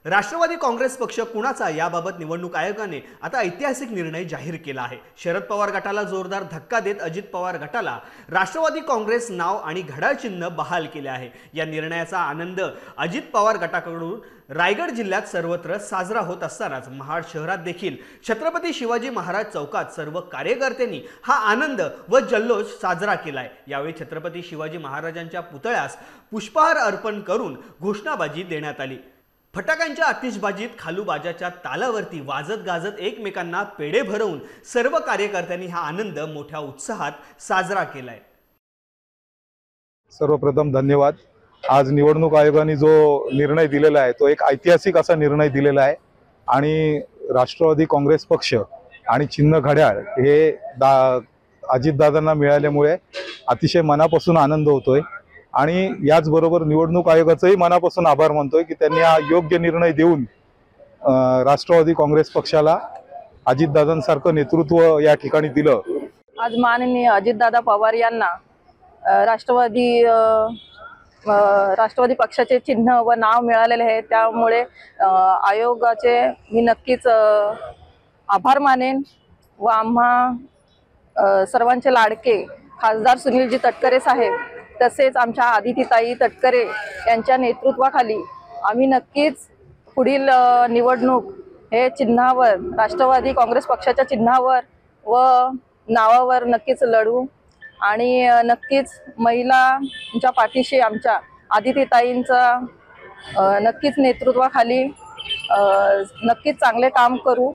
राष्ट्रवादी काँग्रेस पक्ष कुणाचा याबाबत निवडणूक आयोगाने आता ऐतिहासिक निर्णय जाहीर केला आहे। शरद पवार गटाला जोरदार धक्का देत अजित पवार गटाला राष्ट्रवादी काँग्रेस नाव आणि घड्याळ चिन्ह बहाल केले आहे। या निर्णयाचा आनंद अजित पवार गटाकडून रायगड जिल्ह्यात सर्वत्र साजरा होत असतानाच महाड शहरात देखील छत्रपती शिवाजी महाराज चौकात सर्व कार्यकर्त्यांनी हा आनंद व जल्लोष साजरा केलाय। यावेळी छत्रपती शिवाजी महाराजांच्या पुतळ्यास पुष्पहार अर्पण करून घोषणाबाजी देण्यात आली। फटाक्यांच्या आतिषबाजीत खालूबाजाच्या तालावरती वाजत गाजत एकमेकांना पेढे भरवून सर्व कार्यकर्त्यांनी हा आनंद मोठ्या उत्साहात साजरा केलाय। सर्वप्रथम धन्यवाद। आज निवडणूक आयोगाने जो निर्णय दिलेला आहे तो एक ऐतिहासिक असा निर्णय दिलेला आहे आणि राष्ट्रवादी काँग्रेस पक्ष आणि चिन्ह घड्याळ हे अजितदादांना मिळाल्यामुळे अतिशय मनापासून आनंद होतोय आणि याचबरोबर निवडणूक आयोगाचंही मनापासून आभार मानतोय की त्यांनी हा योग्य निर्णय देऊन राष्ट्रवादी काँग्रेस पक्षाला अजितदादांसारखं नेतृत्व या ठिकाणी दिलं। आज माननीय अजितदादा पवार यांना राष्ट्रवादी पक्षाचे चिन्ह व नाव मिळालेले आहे, त्यामुळे आयोगाचे मी नक्कीच आभार मानेन व आम्हा सर्वांचे लाडके खासदार सुनीलजी तटकरे साहेब तसेच आमच्या आदितीताई तटकरे यांच्या नेतृत्वाखाली आम्ही नक्कीच पुढील निवडणूक हे चिन्हावर राष्ट्रवादी काँग्रेस पक्षाच्या चिन्हावर व नावावर नक्कीच लढू आणि नक्कीच महिलांच्या पाठीशी आमच्या आदितीताईंचा नक्कीच नेतृत्वाखाली नक्कीच चांगले काम करू।